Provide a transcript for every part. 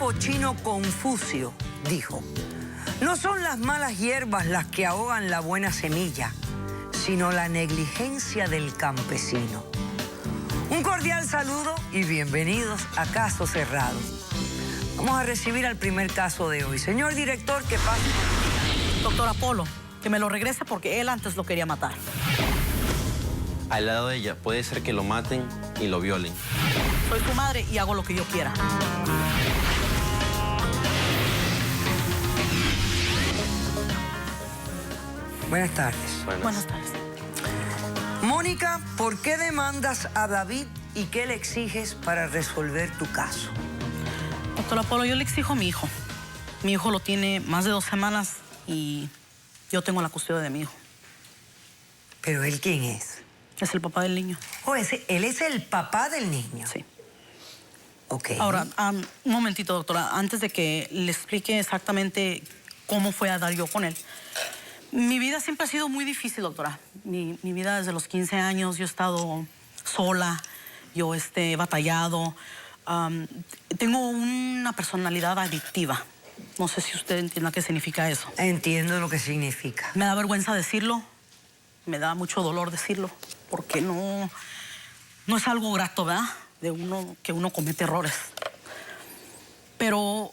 filósofo chino Confucio dijo: no son las malas hierbas las que ahogan la buena semilla, sino la negligencia del campesino. Un cordial saludo y bienvenidos a Caso Cerrado. Vamos a recibir al primer caso de hoy. Señor director, ¿qué pasa? Doctor Apolo, que me lo regrese porque él antes lo quería matar. Al lado de ella puede ser que lo maten y lo violen. Soy su madre y hago lo que yo quiera. Buenas tardes. Buenas tardes. Mónica, ¿por qué demandas a David y qué le exiges para resolver tu caso? Doctor Apolo, yo le exijo a mi hijo. Mi hijo lo tiene más de 2 semanas y yo tengo la custodia de mi hijo. ¿Pero él quién es? Es el papá del niño. Oh, él es el papá del niño. Sí. Ok. Ahora, un momentito, doctora. Antes de que le explique exactamente cómo fue a dar yo con él. Mi vida siempre ha sido muy difícil, doctora. Mi vida desde los 15 años, yo he estado sola, yo he batallado. Tengo una personalidad adictiva. No sé si usted entienda qué significa eso. Entiendo lo que significa. Me da vergüenza decirlo, me da mucho dolor decirlo, porque no es algo grato, ¿verdad? Que uno comete errores. Pero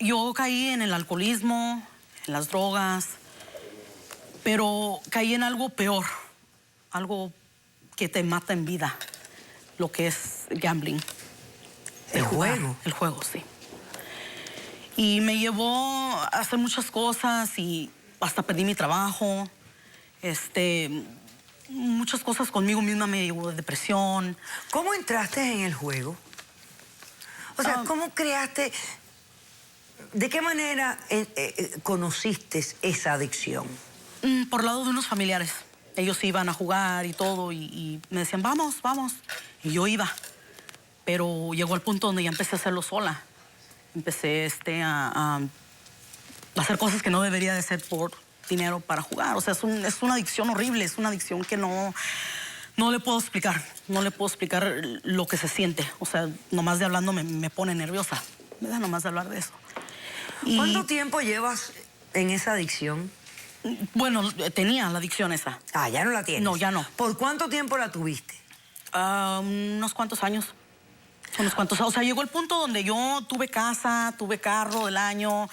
yo caí en el alcoholismo, en las drogas, pero caí en algo peor, algo que te mata en vida, lo que es gambling. ¿El juego? El juego, sí. Y me llevó a hacer muchas cosas y hasta perdí mi trabajo. Muchas cosas conmigo misma me llevó a depresión. ¿Cómo entraste en el juego? O sea, ¿cómo creaste? ¿De qué manera conociste esa adicción? Por lado de unos familiares. Ellos iban a jugar y todo y me decían, vamos, vamos. Y yo iba. Pero llegó al punto donde ya empecé a hacerlo sola. Empecé a hacer cosas que no debería de hacer por dinero para jugar. O sea, es una adicción horrible, es una adicción que no le puedo explicar. No le puedo explicar lo que se siente. O sea, nomás de hablando me pone nerviosa. Me da nomás de hablar de eso. ¿Cuánto tiempo llevas en esa adicción? Bueno, tenía la adicción esa. Ah, ¿ya no la tienes? No, ya no. ¿Por cuánto tiempo la tuviste? Unos cuantos años. Unos cuantos. O sea, llegó el punto donde yo tuve casa, tuve carro del año,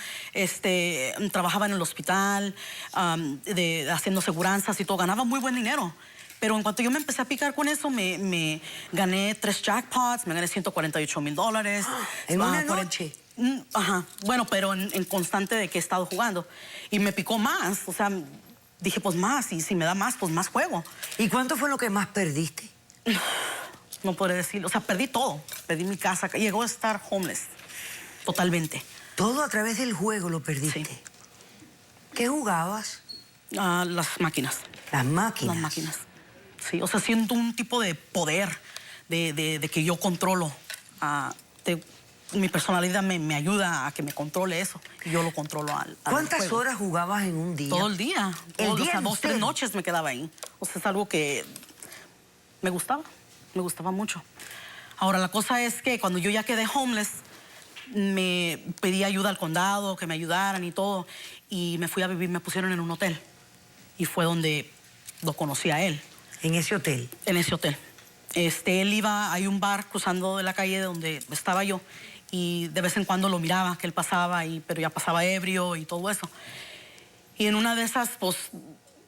trabajaba en el hospital, haciendo seguranzas y todo. Ganaba muy buen dinero. Pero en cuanto yo me empecé a picar con eso, me gané 3 jackpots, me gané $148,000. ¿En una noche? Ajá. Bueno, pero en constante de que he estado jugando. Y me picó más. O sea, dije, pues más. Y si me da más, pues más juego. ¿Y cuánto fue lo que más perdiste? No podré decirlo. O sea, perdí todo. Perdí mi casa. Llegó a estar homeless. Totalmente. Todo a través del juego lo perdiste. Sí. ¿Qué jugabas? Las máquinas. Las máquinas. Las máquinas. Sí, o sea, siento un tipo de poder de que yo controlo. Mi personalidad me ayuda a que me controle eso. Y yo lo controlo al ¿Cuántas juego. horas jugabas en un día? Todo el día. ¿El día o sea, 2, 3 entero? noches me quedaba ahí. O sea, es algo que me gustaba. Me gustaba mucho. Ahora, la cosa es que cuando yo ya quedé homeless, me pedí ayuda al condado, que me ayudaran y todo. Y me fui a vivir, me pusieron en un hotel. Y fue donde lo conocí a él. ¿En ese hotel? En ese hotel. Él iba, hay un bar cruzando de la calle donde estaba yo. Y de vez en cuando lo miraba, que él pasaba, pero ya pasaba ebrio y todo eso. Y en una de esas, pues,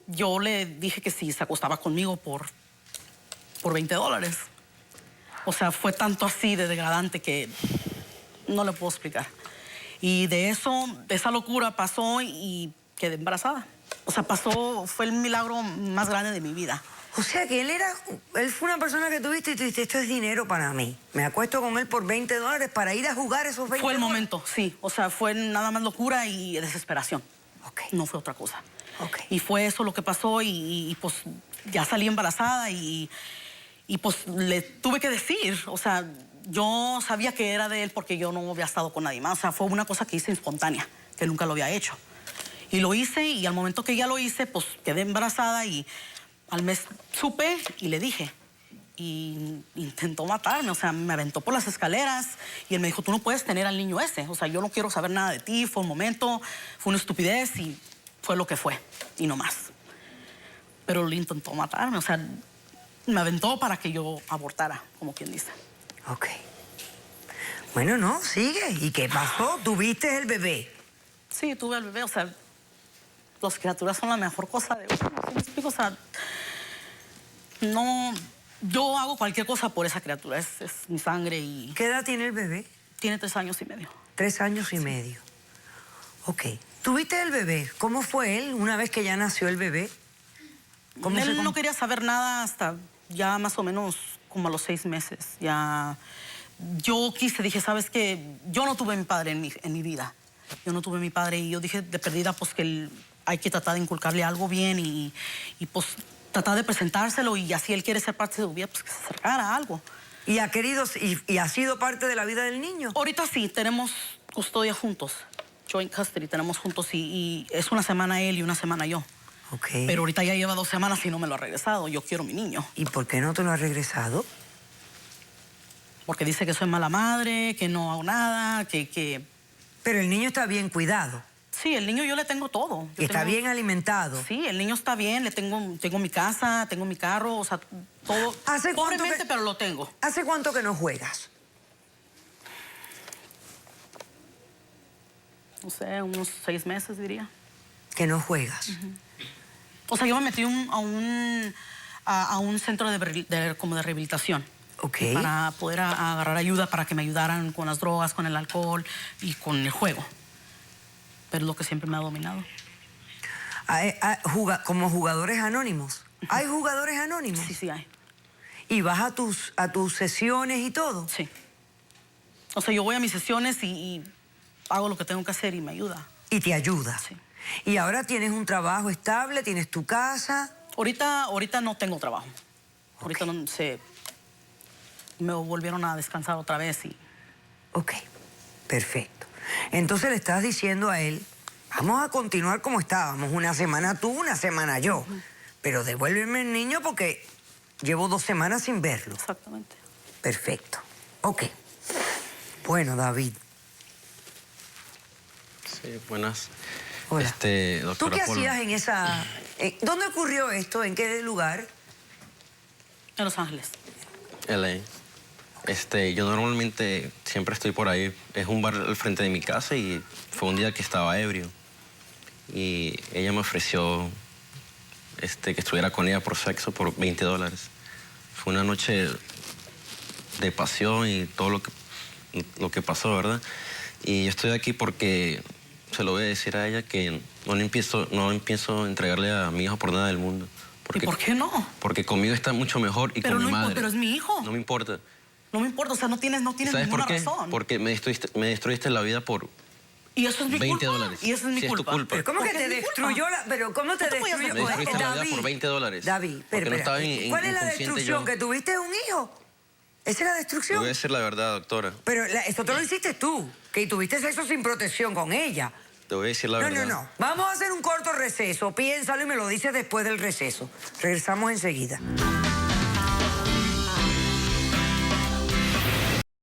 yo le dije que si se acostaba conmigo por $20. O sea, fue tanto así de degradante que no le puedo explicar. Y de esa locura pasó y quedé embarazada. O sea, fue el milagro más grande de mi vida. O sea que él fue una persona que tuviste y tú dijiste, esto es dinero para mí. Me acuesto con él por $20 para ir a jugar esos $20. Fue el momento, sí. O sea, fue nada más locura y desesperación. Ok. No fue otra cosa. Ok. Y fue eso lo que pasó y pues ya salí embarazada y pues le tuve que decir, o sea, yo sabía que era de él porque yo no había estado con nadie más. O sea, fue una cosa que hice espontánea, que nunca lo había hecho. Y lo hice y al momento que ya lo hice, pues quedé embarazada y al mes supe y le dije. y intentó matarme, o sea, me aventó por las escaleras y él me dijo, tú no puedes tener al niño ese, o sea, yo no quiero saber nada de ti, fue un momento, fue una estupidez y fue lo que fue, y no más. Pero él intentó matarme, o sea, me aventó para que yo abortara, como quien dice. Ok. Bueno, no, sigue. ¿Y qué pasó? ¿Tuviste el bebé? Sí, tuve al bebé, o sea, las criaturas son la mejor cosa de uno, ¿sí me explico? O sea, no, yo hago cualquier cosa por esa criatura, es mi sangre y ¿Qué edad tiene el bebé? tiene 3 años y medio. 3 años y medio. Ok. ¿Tuviste el bebé? ¿Cómo fue él una vez que ya nació el bebé? Él no quería saber nada hasta ya más o menos como a los 6 meses. Ya yo dije, ¿sabes qué? Yo no tuve mi padre en mi vida. Yo no tuve mi padre y yo dije de perdida pues que hay que tratar de inculcarle algo bien y pues tratar de presentárselo y así él quiere ser parte de su vida, pues que se acercara a algo. ¿Y ha querido y ha sido parte de la vida del niño? Ahorita sí, tenemos custodia juntos. Joint custody, tenemos juntos y es una semana él y una semana yo. Ok. Pero ahorita ya lleva 2 semanas y no me lo ha regresado. Yo quiero mi niño. ¿Y por qué no te lo ha regresado? Porque dice que soy mala madre, que no hago nada, que... Pero el niño está bien cuidado. Sí, el niño yo le tengo todo. Yo Está tengo- bien alimentado. Sí, el niño está bien, tengo mi casa, tengo mi carro, o sea, todo. ¿Hace cuánto Pobremente, que- pero lo tengo. ¿Hace cuánto que no juegas? No sé, unos 6 meses diría. Que no juegas. O sea, yo me metí a un centro como de rehabilitación. Ok. Para poder agarrar ayuda, para que me ayudaran con las drogas, con el alcohol y con el juego. Pero es lo que siempre me ha dominado. Como jugadores anónimos. ¿Hay jugadores anónimos? Sí, sí hay. ¿Y vas a tus sesiones y todo? Sí. O sea, yo voy a mis sesiones y hago lo que tengo que hacer y me ayuda. Y te ayuda. Sí. Y ahora tienes un trabajo estable, tienes tu casa. Ahorita no tengo trabajo. Ahorita no sé. Me volvieron a descansar otra vez y... Ok, perfecto. Entonces le estás diciendo a él, vamos a continuar como estábamos, una semana tú, una semana yo. Pero devuélveme el niño porque llevo 2 semanas sin verlo. Exactamente. Perfecto. Ok. Bueno, David. Sí, buenas. Hola. Doctora ¿Tú qué Polo. hacías en esa... ¿Dónde ocurrió esto? ¿En qué lugar? En Los Ángeles. LA. Yo normalmente siempre estoy por ahí. Es un bar al frente de mi casa y fue un día que estaba ebrio. Y ella me ofreció que estuviera con ella por sexo por $20. Fue una noche de pasión y todo lo que pasó, ¿verdad? Y yo estoy aquí porque se lo voy a decir a ella que no empiezo a entregarle a mi hijo por nada del mundo. ¿Y por qué no? Porque conmigo está mucho mejor y Pero con mi no madre. pero es mi hijo. No me importa. No me importa, o sea, no tienes ¿Sabes ninguna por qué? razón. Porque me destruiste la vida por Y eso es mi $20. culpa. Y eso es mi Sí, es tu culpa. culpa. Pero ¿cómo que Porque te es mi destruyó culpa. la... Pero ¿cómo te No te voy a destruyó? hacer Me destruiste la vida por $20. David, Porque no estaba ¿cuál es la inconsciente destrucción? yo. ¿Que tuviste un hijo? ¿Esa es la Te destrucción? voy a decir la verdad, doctora. Pero eso te lo hiciste tú, que tuviste sexo sin protección con ella. Te voy a decir la No, verdad. no, no. Vamos a hacer un corto receso. Piénsalo y me lo dices después del receso. Regresamos enseguida.